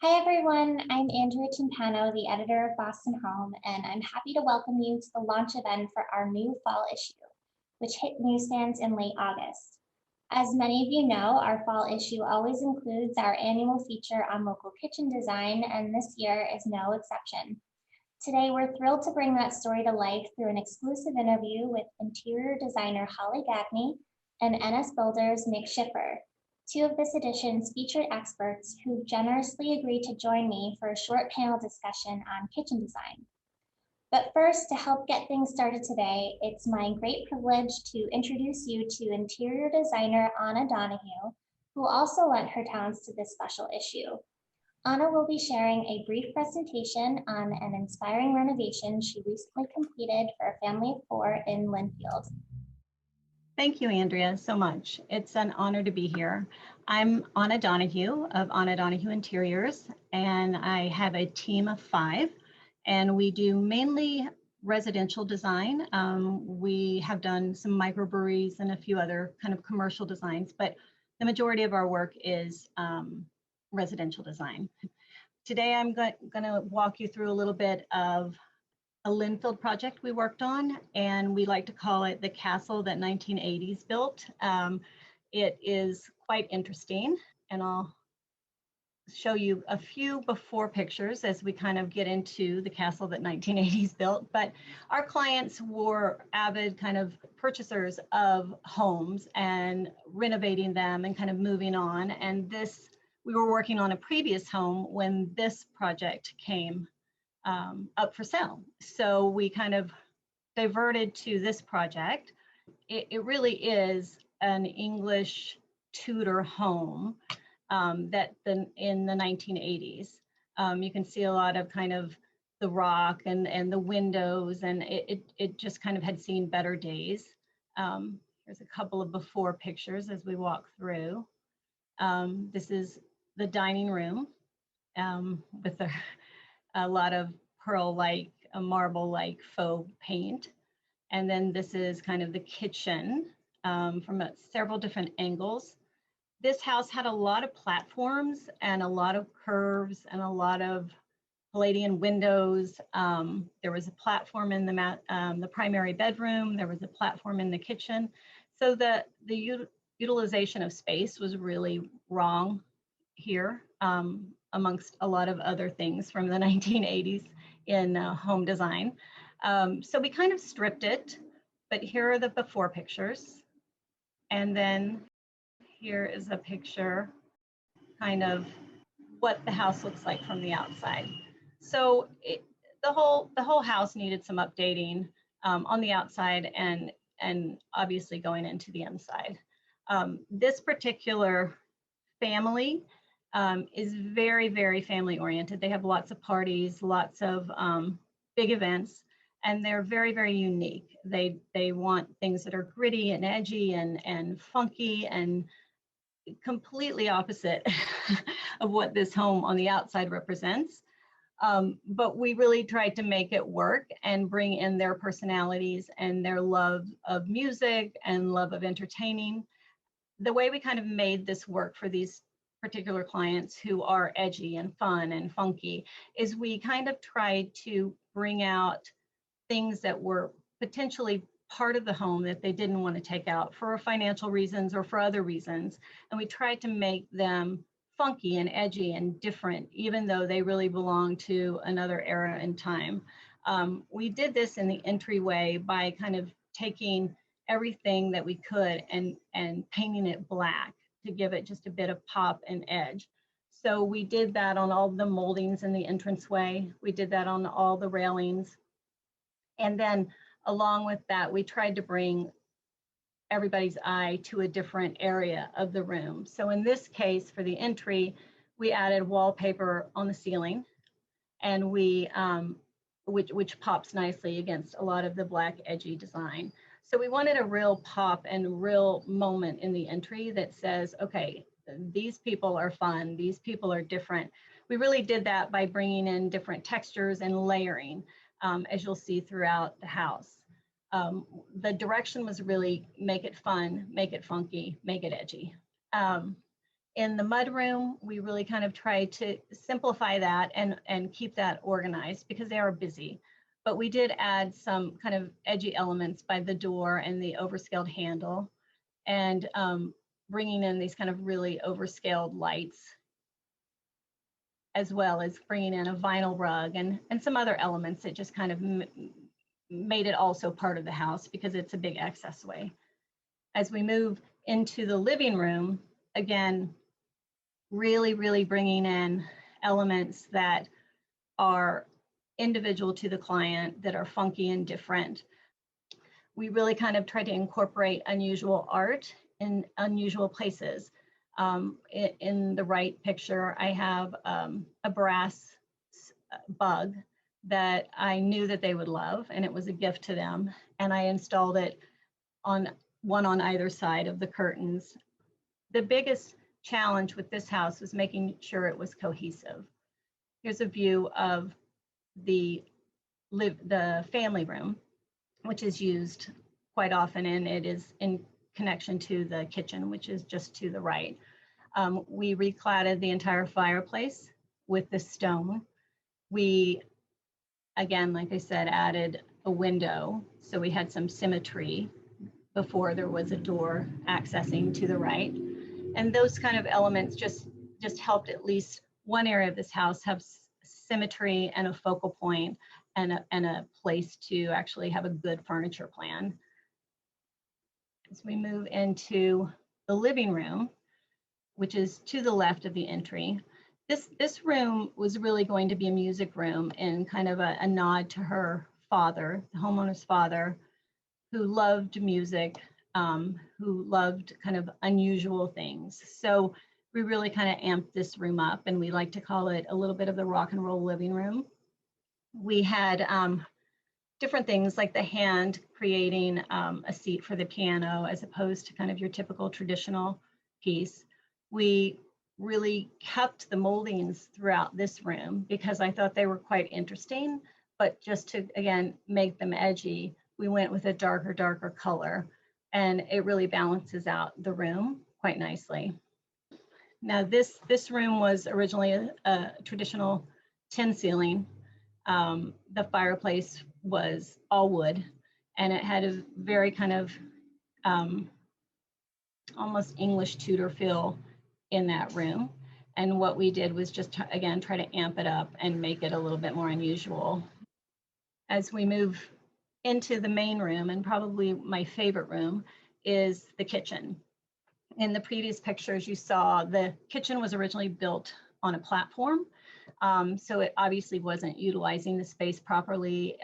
Hi everyone, I'm Andrea Timpano, the editor of Boston Home, and I'm happy to welcome you to the launch event for our new fall issue, which hit newsstands in late August. As many of you know, our fall issue always includes our annual feature on local kitchen design, and this year is no exception. Today, we're thrilled to bring that story to life through an exclusive interview with interior designer Holly Gagne and NS Builders Nick Schiffer. Two of this edition's featured experts who generously agreed to join me for a short panel discussion on kitchen design. But first, to help get things started today, it's my great privilege to introduce you to interior designer Ana Donohue, who also lent her talents to this special issue. Ana will be sharing a brief presentation on an inspiring renovation she recently completed for a family of four in Lynnfield. Thank you, Andrea, so much. It's an honor to be here. I'm Ana Donohue of Ana Donohue Interiors, and I have a team of 5, and we do mainly residential design. We have done some microbreweries and a few other kind of commercial designs, but the majority of our work is residential design. Today, I'm going to walk you through a little bit of a Lynnfield project we worked on, and we like to call it the castle that 1980s built. It is quite interesting, and I'll show you a few before pictures as we kind of get into the castle that 1980s built. But our clients were avid kind of purchasers of homes and renovating them and kind of moving on. And this, we were working on a previous home when this project came up for sale. So we kind of diverted to this project. It really is an English Tudor home that in the 1980s. You can see a lot of kind of the rock and the windows, and it just kind of had seen better days. Here's a couple of before pictures as we walk through. This is the dining room with a lot of pearl-like, marble-like faux paint. And then this is kind of the kitchen from several different angles. This house had a lot of platforms and a lot of curves and a lot of Palladian windows. There was a platform in the primary bedroom. There was a platform in the kitchen. So the utilization of space was really wrong here, amongst a lot of other things from the 1980s in home design. So we kind of stripped it, but here are the before pictures. And then here is a picture kind of what the house looks like from the outside. So the whole house needed some updating on the outside and obviously going into the inside. This particular family is very, very family oriented. They have lots of parties, lots of big events, and they're very, very unique. They want things that are gritty and edgy and funky and completely opposite of what this home on the outside represents. But we really tried to make it work and bring in their personalities and their love of music and love of entertaining. The way we kind of made this work for these particular clients who are edgy and fun and funky is we kind of tried to bring out things that were potentially part of the home that they didn't want to take out for financial reasons or for other reasons. And we tried to make them funky and edgy and different, even though they really belong to another era in time. We did this in the entryway by kind of taking everything that we could and painting it black to give it just a bit of pop and edge. So we did that on all the moldings in the entranceway. We did that on all the railings. And then along with that, we tried to bring everybody's eye to a different area of the room. So in this case, for the entry, we added wallpaper on the ceiling, and which pops nicely against a lot of the black edgy design. So we wanted a real pop and real moment in the entry that says, okay, these people are fun, these people are different. We really did that by bringing in different textures and layering, as you'll see throughout the house. The direction was really make it fun, make it funky, make it edgy. In the mudroom, we really kind of tried to simplify that and keep that organized because they are busy. But we did add some kind of edgy elements by the door and the overscaled handle, and bringing in these kind of really overscaled lights, as well as bringing in a vinyl rug and some other elements that just kind of made it also part of the house because it's a big accessway. As we move into the living room, again, really bringing in elements that are individual to the client, that are funky and different. We really kind of try to incorporate unusual art in unusual places. In the right picture, I have a brass bug that I knew that they would love, and it was a gift to them. And I installed it on one on either side of the curtains. The biggest challenge with this house was making sure it was cohesive. Here's a view of the family room, which is used quite often, and it is in connection to the kitchen, which is just to the right. We recladded the entire fireplace with the stone. We, again, like I said, added a window, so we had some symmetry before there was a door accessing to the right. And those kind of elements just helped at least one area of this house have symmetry and a focal point and a place to actually have a good furniture plan. As we move into the living room, which is to the left of the entry, this room was really going to be a music room and kind of a nod to her father, the homeowner's father, who loved music, who loved kind of unusual things. So we really kind of amped this room up, and we like to call it a little bit of the rock and roll living room. We had different things like the hand creating a seat for the piano as opposed to kind of your typical traditional piece. We really kept the moldings throughout this room because I thought they were quite interesting, but just to, again, make them edgy, we went with a darker color, and it really balances out the room quite nicely. Now this room was originally a traditional tin ceiling. The fireplace was all wood, and it had a very kind of almost English Tudor feel in that room. And what we did was just, again, try to amp it up and make it a little bit more unusual. As we move into the main room, and probably my favorite room, is the kitchen. In the previous pictures you saw, the kitchen was originally built on a platform. So it obviously wasn't utilizing the space properly.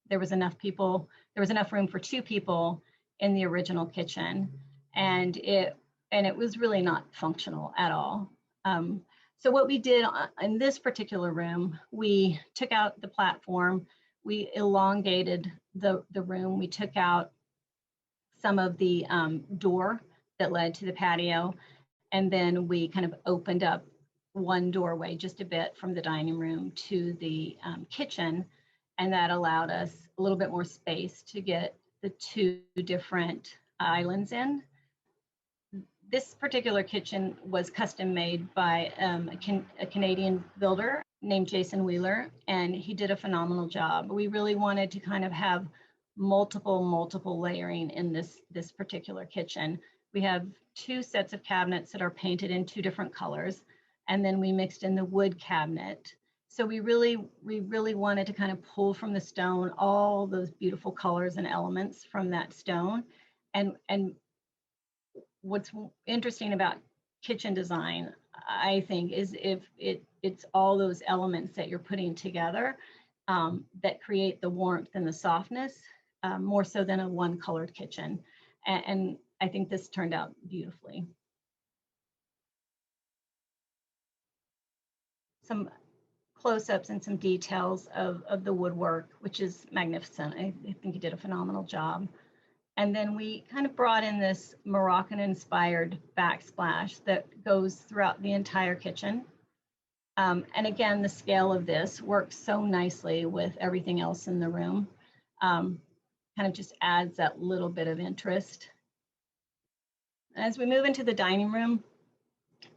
There was enough room for 2 people in the original kitchen, and it was really not functional at all. So what we did in this particular room, we took out the platform, we elongated the room, we took out some of the door that led to the patio, and then we kind of opened up one doorway just a bit from the dining room to the kitchen, and that allowed us a little bit more space to get the 2 different islands in. This particular kitchen was custom made by a Canadian builder named Jason Wheeler, and he did a phenomenal job. We really wanted to kind of have multiple layering in this particular kitchen. We have 2 sets of cabinets that are painted in 2 different colors, and then we mixed in the wood cabinet. So we really wanted to kind of pull from the stone all those beautiful colors and elements from that stone. And what's interesting about kitchen design, I think, is if it's all those elements that you're putting together that create the warmth and the softness, more so than a one-colored kitchen. And I think this turned out beautifully. Some close-ups and some details of the woodwork, which is magnificent. I think he did a phenomenal job. And then we kind of brought in this Moroccan-inspired backsplash that goes throughout the entire kitchen. And again, the scale of this works so nicely with everything else in the room. Kind of just adds that little bit of interest. As we move into the dining room,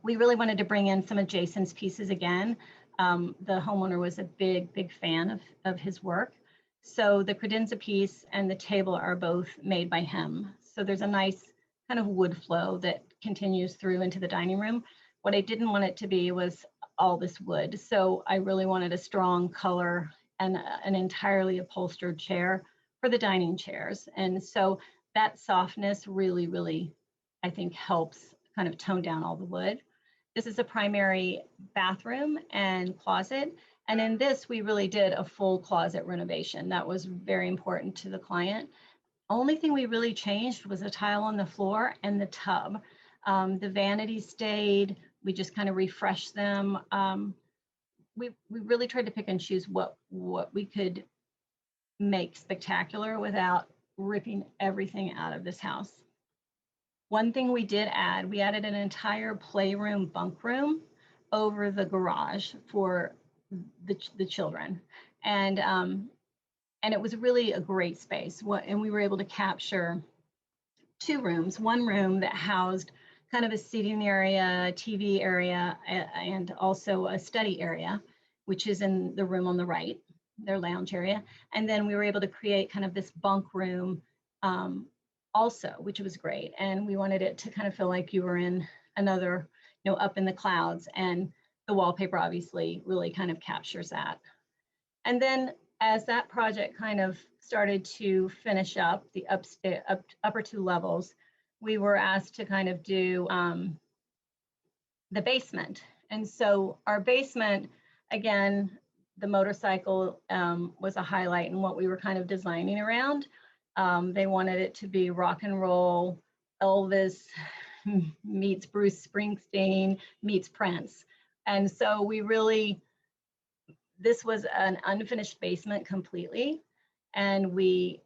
we really wanted to bring in some of Jason's pieces again. The homeowner was a big fan of his work. So the credenza piece and the table are both made by him. So there's a nice kind of wood flow that continues through into the dining room. What I didn't want it to be was all this wood. So I really wanted a strong color and an entirely upholstered chair for the dining chairs. And so that softness really, I think helps kind of tone down all the wood. This is a primary bathroom and closet. And in this, we really did a full closet renovation. That was very important to the client. Only thing we really changed was a tile on the floor and the tub. The vanities stayed. We just kind of refreshed them. We really tried to pick and choose what we could make spectacular without ripping everything out of this house. One thing we did add, we added an entire playroom bunk room over the garage for the children. And it was really a great space. And we were able to capture 2 rooms, one room that housed kind of a seating area, TV area, and also a study area, which is in the room on the right, their lounge area. And then we were able to create kind of this bunk room also, which was great. And we wanted it to kind of feel like you were in another, up in the clouds. And the wallpaper obviously really kind of captures that. And then as that project kind of started to finish up the upper 2 levels, we were asked to kind of do the basement. And so our basement, again, the motorcycle was a highlight in what we were kind of designing around. They wanted it to be rock and roll, Elvis meets Bruce Springsteen meets Prince. And so this was an unfinished basement completely. And we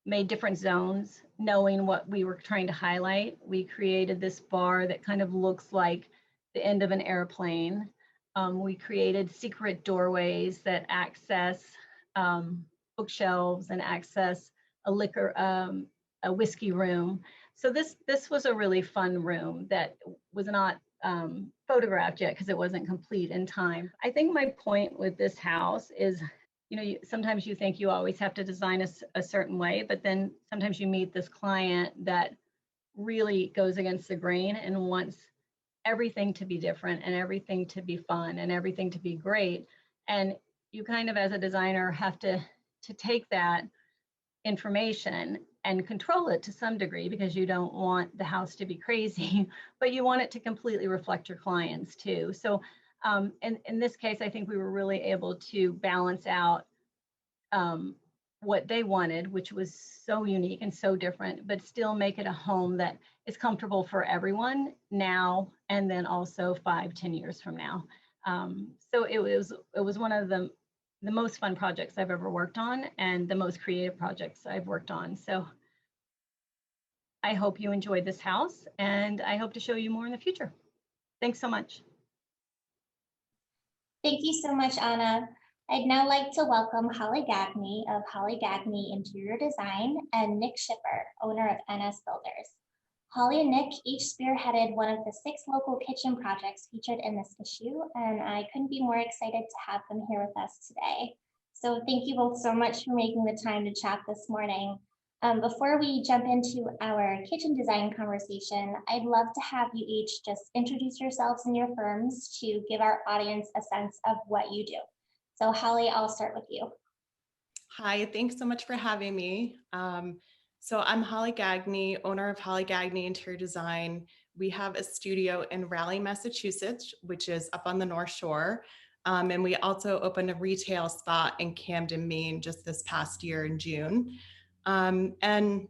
made different zones, knowing what we were trying to highlight. We created this bar that kind of looks like the end of an airplane. We created secret doorways that access bookshelves and access a whiskey room. So this was a really fun room that was not photographed yet because it wasn't complete in time. I think my point with this house is, sometimes you think you always have to design a certain way, but then sometimes you meet this client that really goes against the grain and wants everything to be different and everything to be fun and everything to be great. And you kind of, as a designer, have to take that information and control it to some degree, because you don't want the house to be crazy, but you want it to completely reflect your clients too. So in this case, I think we were really able to balance out what they wanted, which was so unique and so different, but still make it a home that is comfortable for everyone now and then also 5-10 years from now. So it was one of the most fun projects I've ever worked on and the most creative projects I've worked on. So I hope you enjoyed this house, and I hope to show you more in the future. Thanks so much. Thank you so much, Anna. I'd now like to welcome Holly Gagne of Holly Gagne Interior Design and Nick Schiffer, owner of NS Builders. Holly and Nick each spearheaded one of the 6 local kitchen projects featured in this issue, and I couldn't be more excited to have them here with us today. So thank you both so much for making the time to chat this morning. Before we jump into our kitchen design conversation, I'd love to have you each just introduce yourselves and your firms to give our audience a sense of what you do. So Holly, I'll start with you. Hi, thanks so much for having me. So I'm Holly Gagne, owner of Holly Gagne Interior Design. We have a studio in Raleigh, Massachusetts, which is up on the North Shore. And we also opened a retail spot in Camden, Maine, just this past year in June. And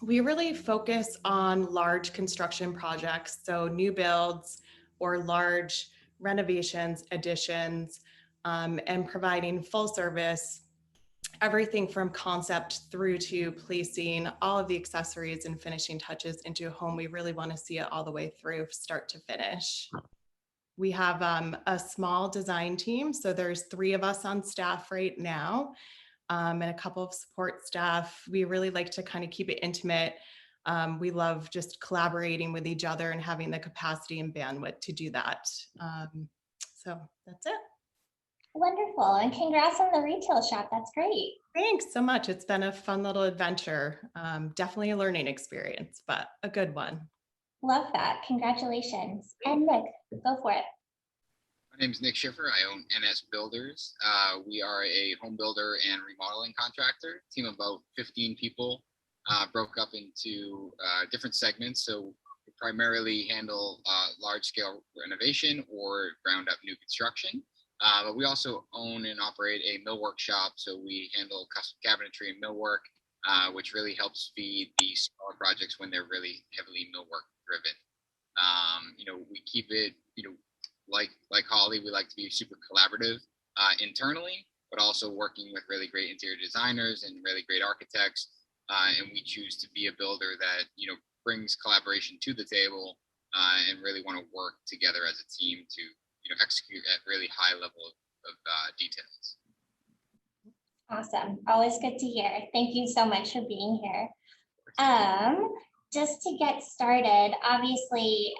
we really focus on large construction projects, so new builds or large renovations, additions, and providing full service, everything from concept through to placing all of the accessories and finishing touches into a home. We really want to see it all the way through, start to finish. We have a small design team, so there's 3 of us on staff right now. And a couple of support staff. We really like to kind of keep it intimate. We love just collaborating with each other and having the capacity and bandwidth to do that. So that's it. Wonderful. And congrats on the retail shop. That's great. Thanks so much. It's been a fun little adventure. Definitely a learning experience, but a good one. Love that. Congratulations. And Nick, go for it. My name is Nick Schiffer. I own NS Builders. We are a home builder and remodeling contractor. Team of about 15 people, broke up into different segments. So we primarily handle large-scale renovation or ground-up new construction. But we also own and operate a millwork shop. So we handle custom cabinetry and millwork, which really helps feed the smaller projects when they're really heavily millwork driven. We keep it, like Holly, we like to be super collaborative internally, but also working with really great interior designers and really great architects. And we choose to be a builder that, brings collaboration to the table and really want to work together as a team to, execute at really high level of details. Awesome. Always good to hear. Thank you so much for being here. Just to get started, obviously,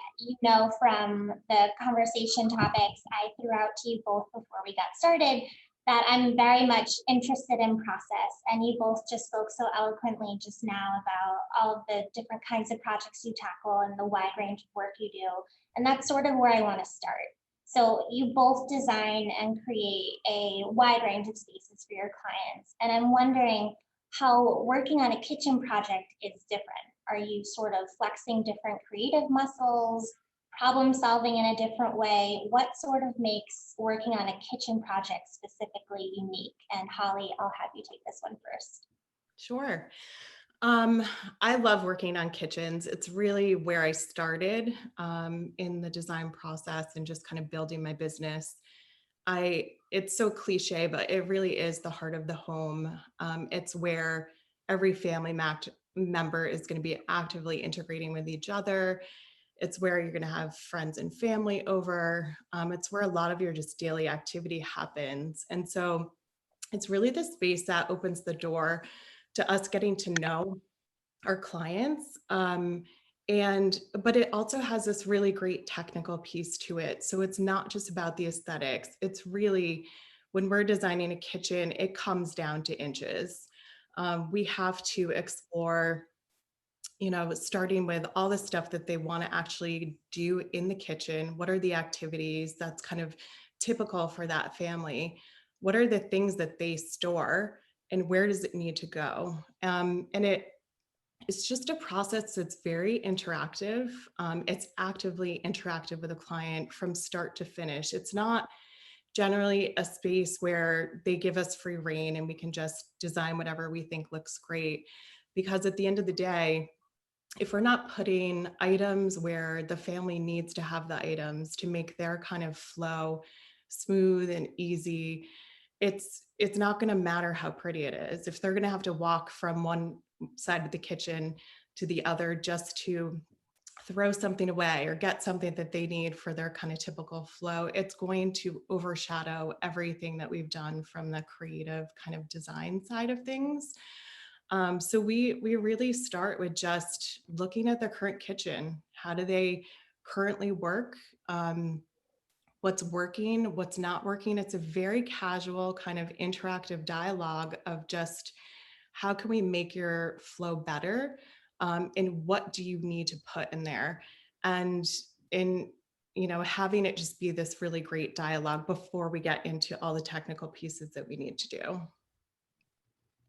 from the conversation topics I threw out to you both before we got started, that I'm very much interested in process. And you both just spoke so eloquently just now about all of the different kinds of projects you tackle and the wide range of work you do. And that's sort of where I want to start. So you both design and create a wide range of spaces for your clients. And I'm wondering how working on a kitchen project is different. Are you sort of flexing different creative muscles, problem solving in a different way? What sort of makes working on a kitchen project specifically unique? And Holly, I'll have you take this one first. Sure. I love working on kitchens. It's really where I started in the design process and just kind of building my business. It's so cliche, but it really is the heart of the home. It's where every family member is going to be actively integrating with each other. It's where you're going to have friends and family over. It's where a lot of your just daily activity happens. And so it's really the space that opens the door to us getting to know our clients. But it also has this really great technical piece to it. So it's not just about the aesthetics. It's really, when we're designing a kitchen, it comes down to inches. We have to explore, starting with all the stuff that they want to actually do in the kitchen. What are the activities that's kind of typical for that family? What are the things that they store and where does it need to go? And it's just a process that's very interactive. It's actively interactive with a client from start to finish. It's not generally a space where they give us free rein and we can just design whatever we think looks great. Because at the end of the day, if we're not putting items where the family needs to have the items to make their kind of flow smooth and easy, it's not going to matter how pretty it is. If they're going to have to walk from one side of the kitchen to the other just to throw something away or get something that they need for their kind of typical flow, it's going to overshadow everything that we've done from the creative kind of design side of things. So we really start with just looking at the current kitchen. How do they currently work? What's working, what's not working. It's a very casual kind of interactive dialogue of just how can we make your flow better, and what do you need to put in there? And in having it just be this really great dialogue before we get into all the technical pieces that we need to do.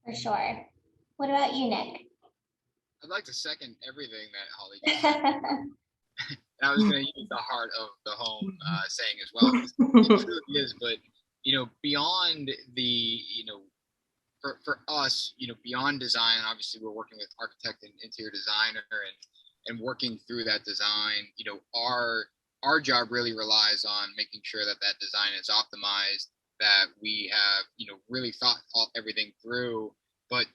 For sure. What about you, Nick? I'd like to second everything that Holly just said. And I was going to use the heart of the home saying as well. It truly is, but beyond the for us, beyond design, obviously we're working with architect and interior designer and working through that design. Our job really relies on making sure that design is optimized, that we have really thought everything through. But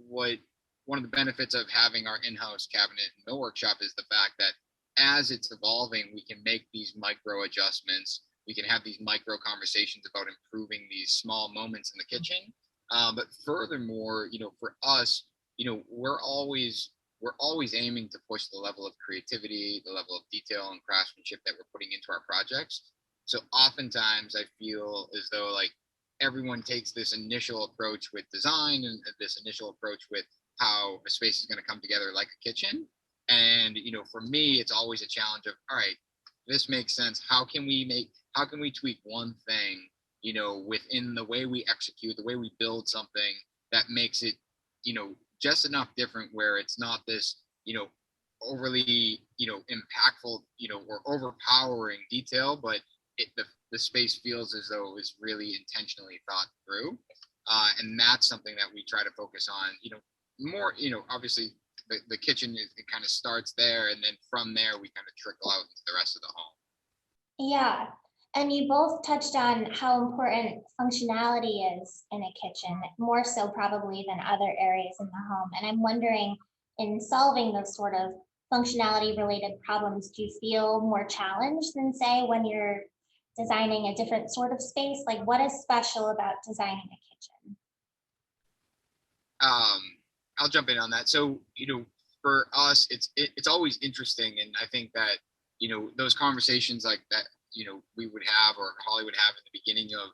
one of the benefits of having our in-house cabinet and millwork shop is the fact that as it's evolving, we can make these micro adjustments. We can have these micro conversations about improving these small moments in the kitchen. But furthermore, for us, we're always we're always aiming to push the level of creativity, the level of detail and craftsmanship that we're putting into our projects. So oftentimes I feel as though like everyone takes this initial approach with design and this initial approach with how a space is going to come together like a kitchen. And, for me, it's always a challenge of, all right, this makes sense. How can we tweak one thing, within the way we execute, the way we build something that makes it, just enough different where it's not this, overly, impactful, or overpowering detail, but the space feels as though it was really intentionally thought through. And that's something that we try to focus on, more, obviously the kitchen, it kind of starts there. And then from there, we kind of trickle out into the rest of the home. Yeah, and you both touched on how important functionality is in a kitchen, more so probably than other areas in the home. And I'm wondering, in solving those sort of functionality related problems, do you feel more challenged than say when you're designing a different sort of space? Like, what is special about designing a kitchen? I'll jump in on that. So, for us, it's always interesting. And I think that, those conversations like that, we would have, or Holly would have at the beginning of,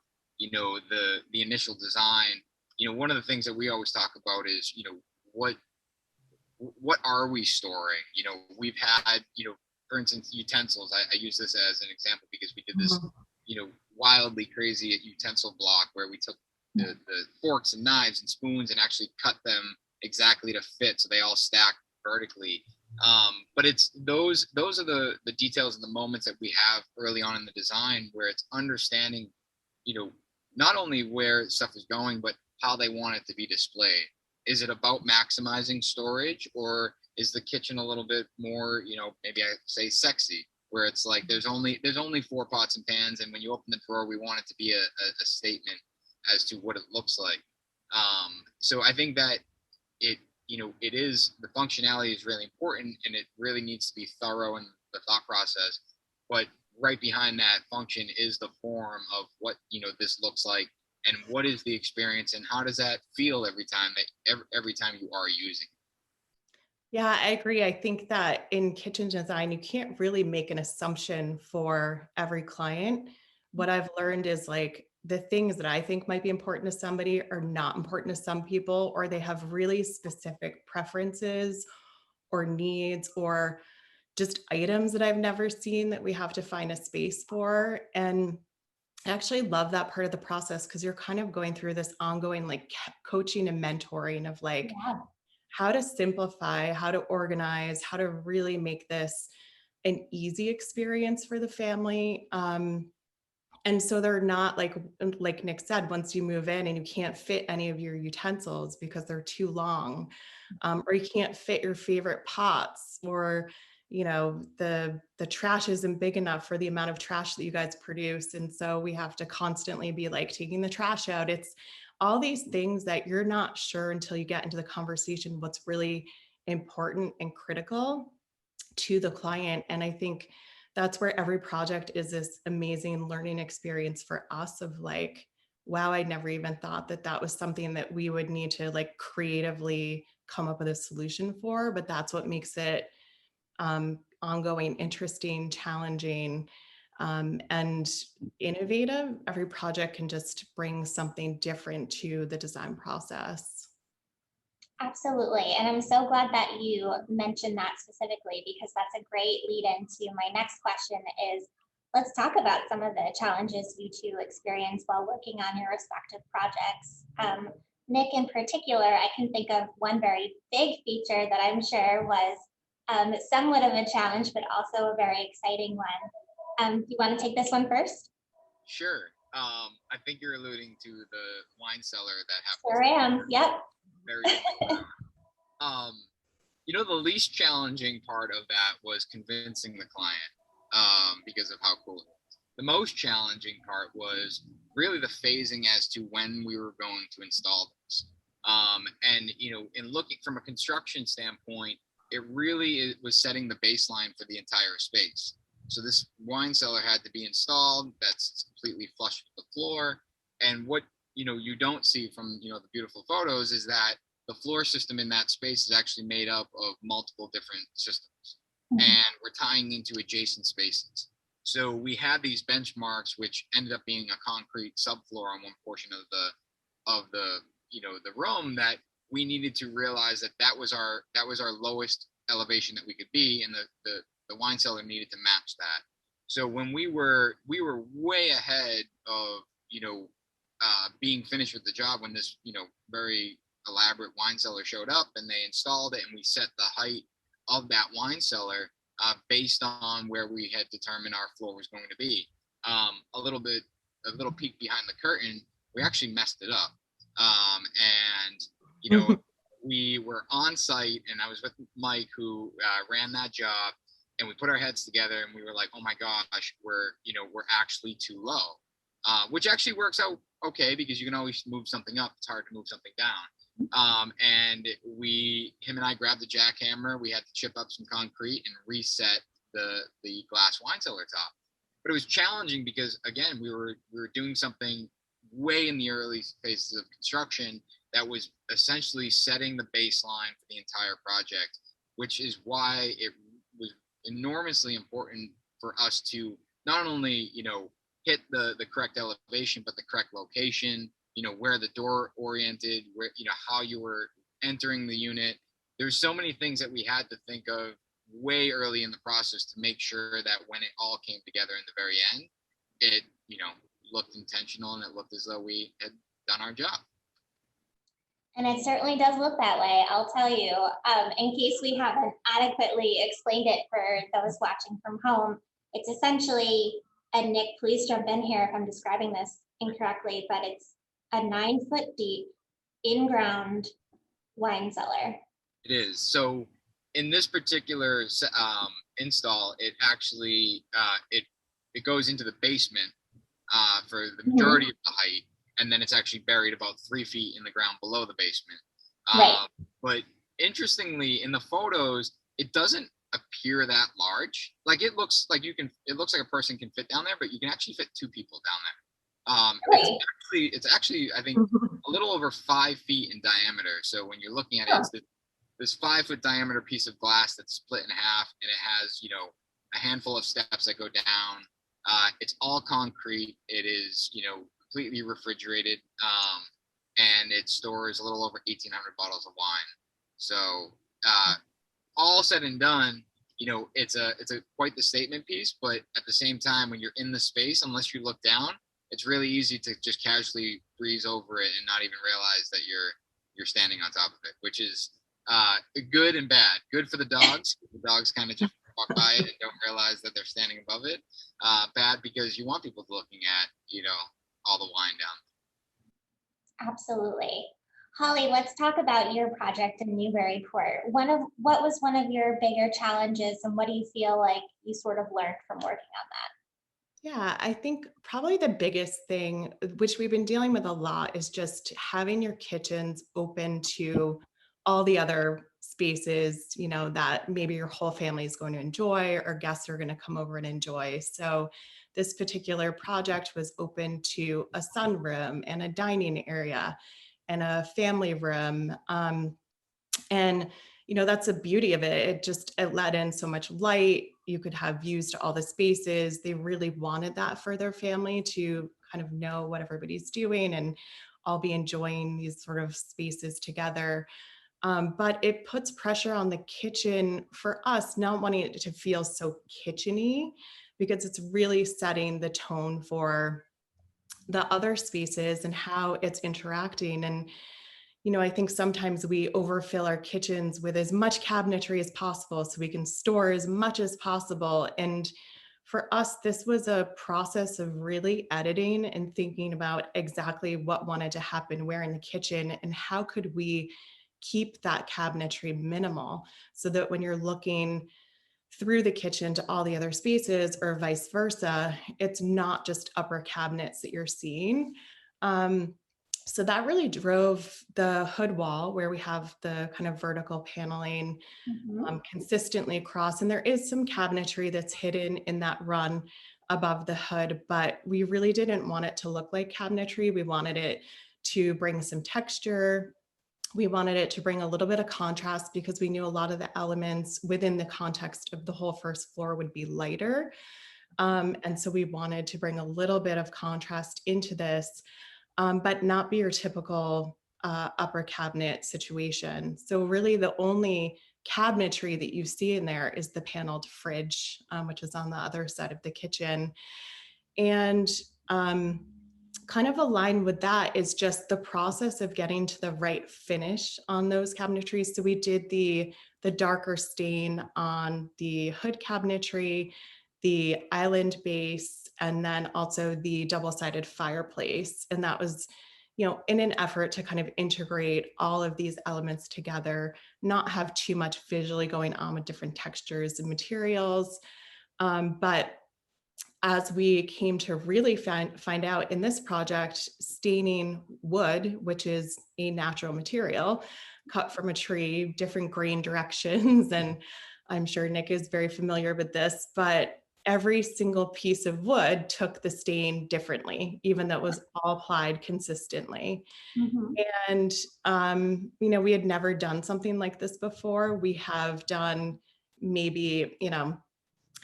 the initial design, one of the things that we always talk about is, what are we storing? We've had, for instance, utensils. I use this as an example because we did this, wildly crazy utensil block where we took the forks and knives and spoons and actually cut them exactly to fit so they all stack vertically. But it's those are the details and the moments that we have early on in the design where it's understanding, not only where stuff is going, but how they want it to be displayed. Is it about maximizing storage, or is the kitchen a little bit more, maybe I say sexy, where it's like there's only 4 pots and pans, and when you open the drawer, we want it to be a statement as to what it looks like. So I think that it is, the functionality is really important, and it really needs to be thorough in the thought process. But right behind that function is the form of what this looks like, and what is the experience, and how does that feel every time you are using it. Yeah, I agree. I think that in kitchen design, you can't really make an assumption for every client. What I've learned is like the things that I think might be important to somebody are not important to some people, or they have really specific preferences or needs, or just items that I've never seen that we have to find a space for. And I actually love that part of the process because you're kind of going through this ongoing like coaching and mentoring of like, Yeah. how to simplify, how to organize, how to really make this an easy experience for the family. And so they're not like Nick said, once you move in and you can't fit any of your utensils because they're too long, or you can't fit your favorite pots, or the trash isn't big enough for the amount of trash that you guys produce, and so we have to constantly be like taking the trash out. It's all these things that you're not sure until you get into the conversation what's really important and critical to the client. And I think that's where every project is this amazing learning experience for us of like, wow, I never even thought that that was something that we would need to like creatively come up with a solution for. But that's what makes it ongoing, interesting, challenging, and innovative. Every project can just bring something different to the design process. Absolutely. And I'm so glad that you mentioned that specifically, because that's a great lead into my next question is, let's talk about some of the challenges you two experience while working on your respective projects. Nick, in particular, I can think of one very big feature that I'm sure was somewhat of a challenge, but also a very exciting one. Do you want to take this one first? Sure. I think you're alluding to the wine cellar that happens. Sure am. Yep. Very the least challenging part of that was convincing the client, because of how cool it is. The most challenging part was really the phasing as to when we were going to install this. And in looking from a construction standpoint, it was setting the baseline for the entire space. So this wine cellar had to be installed. That's completely flush with the floor. And what you don't see from the beautiful photos is that the floor system in that space is actually made up of multiple different systems, Mhm. and we're tying into adjacent spaces. So we had these benchmarks, which ended up being a concrete subfloor on one portion of the the room, that we needed to realize that was our lowest elevation that we could be, and the wine cellar needed to match that. So when we were way ahead of being finished with the job when this very elaborate wine cellar showed up, and they installed it, and we set the height of that wine cellar based on where we had determined our floor was going to be. A little peek behind the curtain, we actually messed it up. And we were on site, and I was with Mike, who ran that job, and we put our heads together, and we were like, oh my gosh, we're actually too low, which actually works out okay, because you can always move something up. It's hard to move something down. And him and I grabbed the jackhammer. We had to chip up some concrete and reset the glass wine cellar top. But it was challenging because, again, we were doing something way in the early phases of construction that was essentially setting the baseline for the entire project, which is why it was enormously important for us to not only hit the correct elevation, but the correct location, where the door oriented, where how you were entering the unit. There's so many things that we had to think of way early in the process to make sure that when it all came together in the very end, it looked intentional, and it looked as though we had done our job. And it certainly does look that way, I'll tell you. In case we haven't adequately explained it for those watching from home, it's essentially, and Nick, please jump in here if I'm describing this incorrectly, but it's a 9-foot deep in-ground wine cellar. It is. So in this particular install, it actually it goes into the basement for the majority of the height, and then it's actually buried about 3 feet in the ground below the basement. Right. But interestingly, in the photos, it doesn't appear that large. Like it looks like a person can fit down there, but you can actually fit 2 people down there. Really? It's actually I think a little over 5 feet in diameter. So when you're looking at it, it's this 5-foot diameter piece of glass that's split in half, and it has a handful of steps that go down. It's all concrete. It is completely refrigerated, and it stores a little over 1,800 bottles of wine. So all said and done, it's a quite the statement piece. But at the same time, when you're in the space, unless you look down, it's really easy to just casually breeze over it and not even realize that you're standing on top of it, which is good and bad. Good for the dogs. The dogs kind of just walk by it and don't realize that they're standing above it. Bad because you want people looking at all the wine down. Absolutely. Holly, let's talk about your project in Newburyport. What was one of your bigger challenges, and what do you feel like you sort of learned from working on that? Yeah, I think probably the biggest thing, which we've been dealing with a lot, is just having your kitchens open to all the other spaces, that maybe your whole family is going to enjoy, or guests are going to come over and enjoy. So this particular project was open to a sunroom and a dining area and a family room. And that's the beauty of it. It let in so much light. You could have views to all the spaces. They really wanted that for their family to kind of know what everybody's doing and all be enjoying these sort of spaces together. But it puts pressure on the kitchen for us, not wanting it to feel so kitcheny, because it's really setting the tone for the other spaces and how it's interacting. And I think sometimes we overfill our kitchens with as much cabinetry as possible so we can store as much as possible. And for us, this was a process of really editing and thinking about exactly what wanted to happen where in the kitchen, and how could we keep that cabinetry minimal so that when you're looking through the kitchen to all the other spaces, or vice versa, it's not just upper cabinets that you're seeing. So that really drove the hood wall, where we have the kind of vertical paneling consistently across. And there is some cabinetry that's hidden in that run above the hood, but we really didn't want it to look like cabinetry. We wanted it to bring some texture. We wanted it to bring a little bit of contrast because we knew a lot of the elements within the context of the whole first floor would be lighter. And so we wanted to bring a little bit of contrast into this, but not be your typical upper cabinet situation. So really the only cabinetry that you see in there is the paneled fridge, which is on the other side of the kitchen. And kind of aligned with that is just the process of getting to the right finish on those cabinetries. So we did the darker stain on the hood cabinetry, the island base, and then also the double-sided fireplace. And that was, in an effort to kind of integrate all of these elements together, not have too much visually going on with different textures and materials. But as we came to really find out in this project, staining wood, which is a natural material cut from a tree, different grain directions, and I'm sure Nick is very familiar with this, but every single piece of wood took the stain differently, even though it was all applied consistently. Mhm. And, we had never done something like this before. We have done maybe,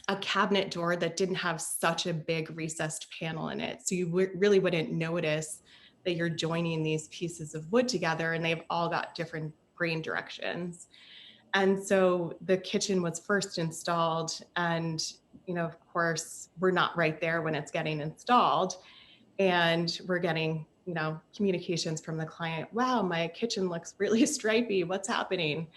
a cabinet door that didn't have such a big recessed panel in it. So you really wouldn't notice that you're joining these pieces of wood together and they've all got different grain directions. And so the kitchen was first installed and, of course, we're not right there when it's getting installed. And we're getting, communications from the client, wow, my kitchen looks really stripy. What's happening?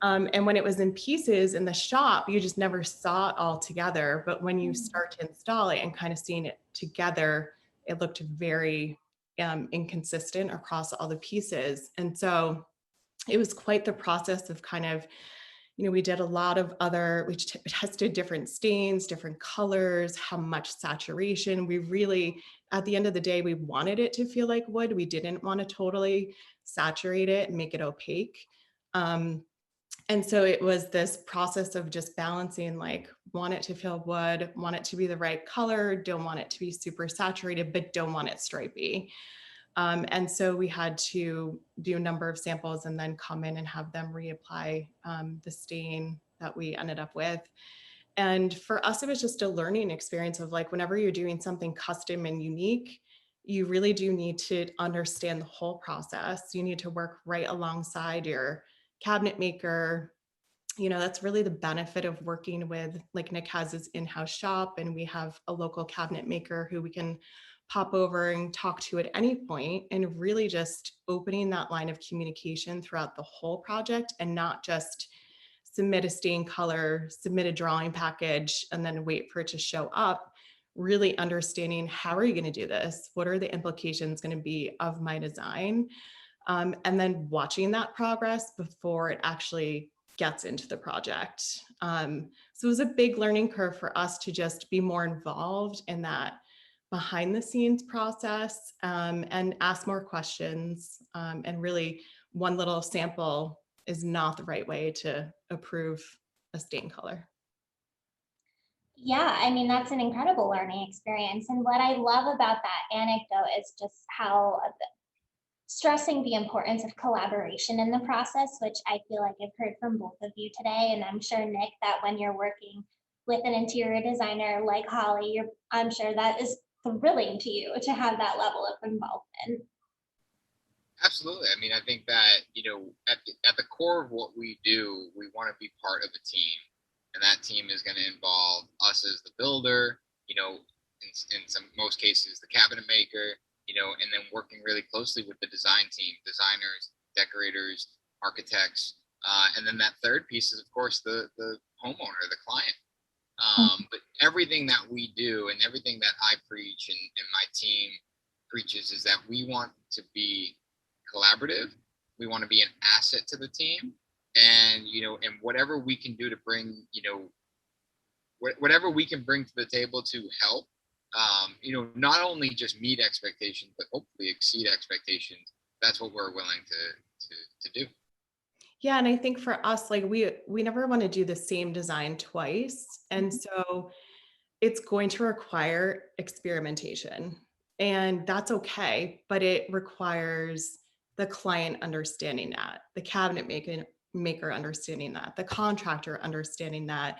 And when it was in pieces in the shop, you just never saw it all together. But when you start to install it and kind of seeing it together, it looked very inconsistent across all the pieces. And so it was quite the process of kind of, we did a lot of we tested different stains, different colors, how much saturation. We really, at the end of the day, we wanted it to feel like wood. We didn't want to totally saturate it and make it opaque. And so it was this process of just balancing, like, want it to feel wood, want it to be the right color, don't want it to be super saturated, but don't want it stripy. And so we had to do a number of samples and then come in and have them reapply the stain that we ended up with. And for us, it was just a learning experience of, like, whenever you're doing something custom and unique, you really do need to understand the whole process. You need to work right alongside your cabinet maker. That's really the benefit of working with, like, Nick has his in-house shop and we have a local cabinet maker who we can pop over and talk to at any point, and really just opening that line of communication throughout the whole project and not just submit a stain color, submit a drawing package, and then wait for it to show up. Really understanding, how are you going to do this? What are the implications going to be of my design? And then watching that progress before it actually gets into the project. So it was a big learning curve for us to just be more involved in that behind the scenes process, and ask more questions. And really, one little sample is not the right way to approve a stain color. Yeah, I mean, that's an incredible learning experience. And what I love about that anecdote is just how stressing the importance of collaboration in the process, which I feel like I've heard from both of you today. And I'm sure, Nick, that when you're working with an interior designer like Holly, I'm sure that is thrilling to you to have that level of involvement. Absolutely. I mean, I think that, at the core of what we do, we want to be part of a team. And that team is going to involve us as the builder, in most cases, the cabinet maker, and then working really closely with the design team, designers, decorators, architects. And then that third piece is, of course, the homeowner, the client. But everything that we do and everything that I preach and my team preaches is that we want to be collaborative. We want to be an asset to the team. And, and whatever we can do to bring, whatever we can bring to the table to help, not only just meet expectations, but hopefully exceed expectations. That's what we're willing to do. Yeah, and I think for us, like, we never want to do the same design twice. And so it's going to require experimentation, and that's okay, but it requires the client understanding that, the cabinet maker understanding that, the contractor understanding that,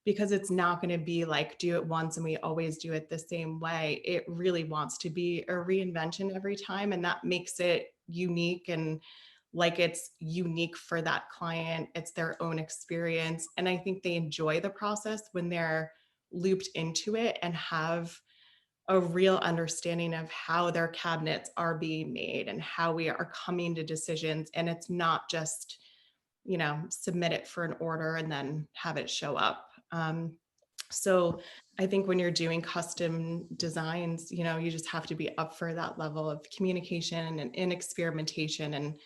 because it's not going to be like do it once and we always do it the same way. It really wants to be a reinvention every time, and that makes it unique and like it's unique for that client. It's their own experience, and I think they enjoy the process when they're looped into it and have a real understanding of how their cabinets are being made and how we are coming to decisions. And it's not just, submit it for an order and then have it show up. So I think when you're doing custom designs, you just have to be up for that level of communication and in experimentation and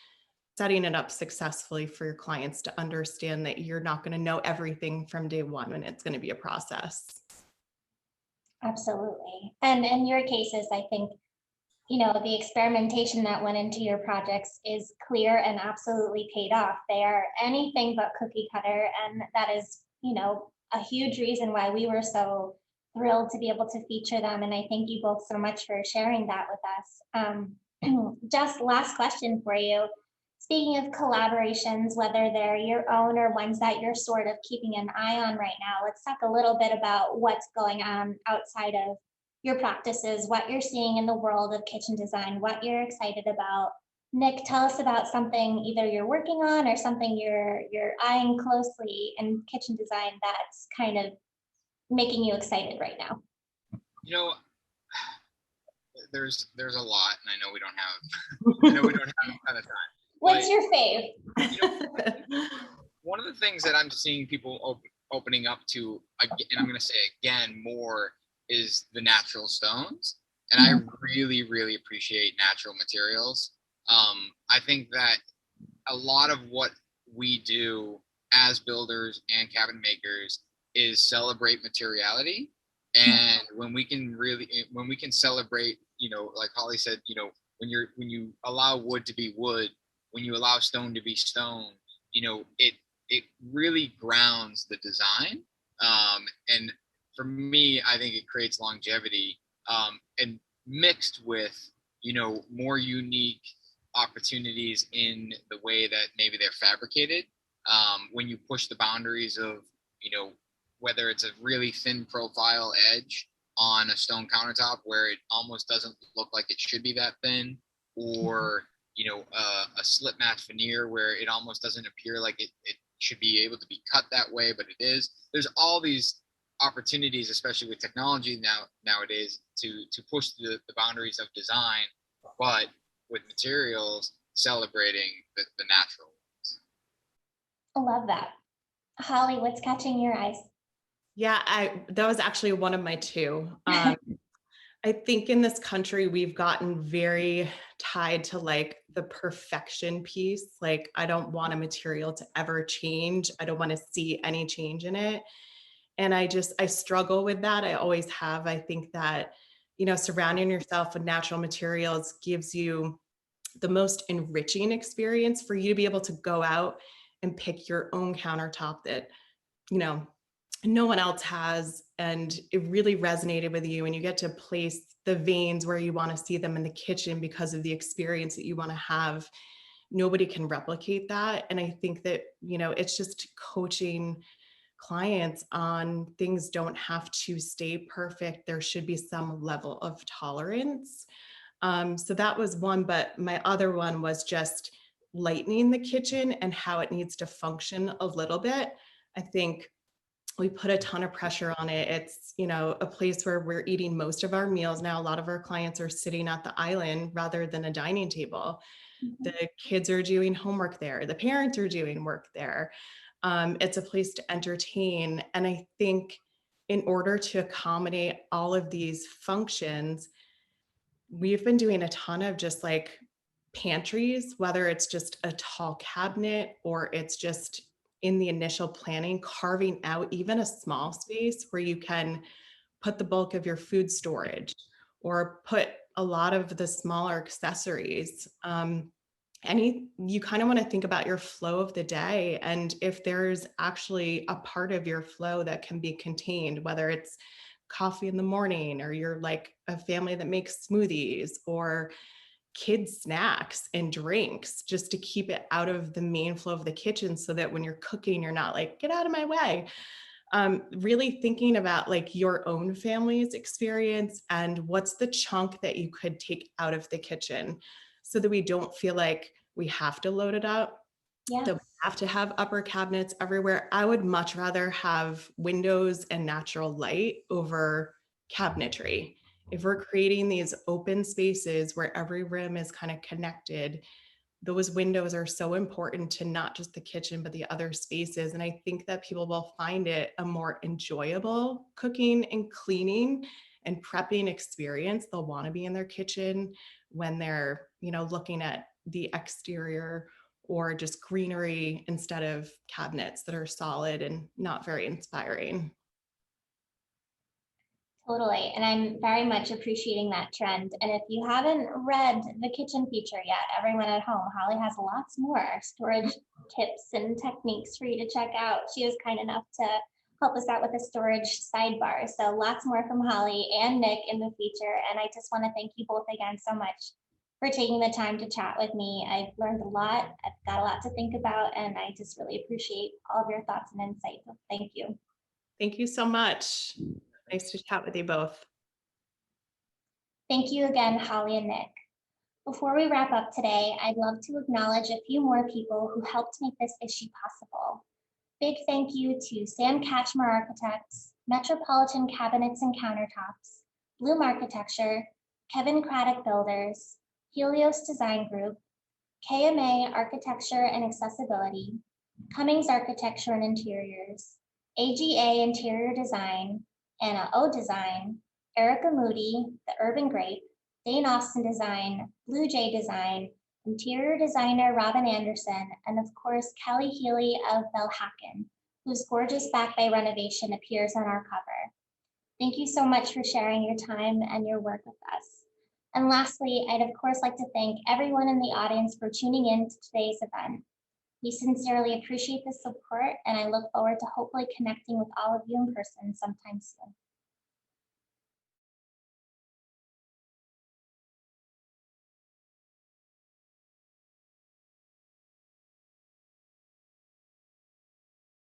setting it up successfully for your clients to understand that you're not going to know everything from day one, and it's going to be a process. Absolutely. And in your cases, I think, the experimentation that went into your projects is clear and absolutely paid off. They are anything but cookie cutter. And that is, a huge reason why we were so thrilled to be able to feature them. And I thank you both so much for sharing that with us. Just last question for you. Speaking of collaborations, whether they're your own or ones that you're sort of keeping an eye on right now, let's talk a little bit about what's going on outside of your practices, what you're seeing in the world of kitchen design, what you're excited about. Nick, tell us about something either you're working on or something you're eyeing closely in kitchen design that's kind of making you excited right now. There's a lot, and I know we don't have a ton of time. What's your fave? One of the things that I'm seeing people opening up to, and I'm going to say again more, is the natural stones. And I really, really appreciate natural materials. I think that a lot of what we do as builders and cabinet makers is celebrate materiality. And when we can celebrate, like Holly said, when you allow wood to be wood, when you allow stone to be stone, it really grounds the design. And for me, I think it creates longevity, and mixed with, more unique opportunities in the way that maybe they're fabricated. When you push the boundaries of, whether it's a really thin profile edge on a stone countertop where it almost doesn't look like it should be that thin, or a slip match veneer where it almost doesn't appear like it should be able to be cut that way, but it is. There's all these opportunities, especially with technology nowadays, to push the boundaries of design, but with materials celebrating the natural ones. I love that. Holly, what's catching your eyes? Yeah, that was actually one of my two. I think in this country, we've gotten very tied to like the perfection piece. Like, I don't want a material to ever change. I don't want to see any change in it. And I struggle with that. I always have. I think that, surrounding yourself with natural materials gives you the most enriching experience for you to be able to go out and pick your own countertop that, no one else has, and it really resonated with you, and you get to place the veins where you want to see them in the kitchen because of the experience that you want to have. Nobody can replicate that. And I think that, it's just coaching clients on things don't have to stay perfect. There should be some level of tolerance. So that was one, but my other one was just lightening the kitchen and how it needs to function a little bit. I think we put a ton of pressure on it. It's, a place where we're eating most of our meals now. A lot of our clients are sitting at the island rather than a dining table. Mm-hmm. The kids are doing homework there. The parents are doing work there. It's a place to entertain. And I think in order to accommodate all of these functions, we've been doing a ton of just like pantries, whether it's just a tall cabinet or it's just in the initial planning, carving out even a small space where you can put the bulk of your food storage or put a lot of the smaller accessories. You kind of want to think about your flow of the day. And if there's actually a part of your flow that can be contained, whether it's coffee in the morning, or you're like a family that makes smoothies, or kids snacks and drinks just to keep it out of the main flow of the kitchen, so that when you're cooking, you're not like, get out of my way. Really thinking about like your own family's experience and what's the chunk that you could take out of the kitchen, so that we don't feel like we have to load it up, Yes. that we have to have upper cabinets everywhere. I would much rather have windows and natural light over cabinetry. If we're creating these open spaces where every room is kind of connected, those windows are so important to not just the kitchen, but the other spaces. And I think that people will find it a more enjoyable cooking and cleaning and prepping experience. They'll want to be in their kitchen when they're, looking at the exterior or just greenery instead of cabinets that are solid and not very inspiring. Totally. And I'm very much appreciating that trend. And if you haven't read the kitchen feature yet, everyone at home, Holly has lots more storage tips and techniques for you to check out. She was kind enough to help us out with a storage sidebar. So lots more from Holly and Nick in the feature. And I just want to thank you both again so much for taking the time to chat with me. I've learned a lot. I've got a lot to think about, and I just really appreciate all of your thoughts and insights. So thank you. Thank you so much. Nice to chat with you both. Thank you again, Holly and Nick. Before we wrap up today, I'd love to acknowledge a few more people who helped make this issue possible. Big thank you to Sam Catchmer Architects, Metropolitan Cabinets and Countertops, Bloom Architecture, Kevin Craddock Builders, Helios Design Group, KMA Architecture and Accessibility, Cummings Architecture and Interiors, AGA Interior Design, Anna O Design, Erica Moody, The Urban Grape, Dane Austin Design, Blue Jay Design, interior designer Robin Anderson, and of course, Kelly Healy of Belhacken, whose gorgeous Back Bay renovation appears on our cover. Thank you so much for sharing your time and your work with us. And lastly, I'd of course like to thank everyone in the audience for tuning in to today's event. We sincerely appreciate the support, and I look forward to hopefully connecting with all of you in person sometime soon.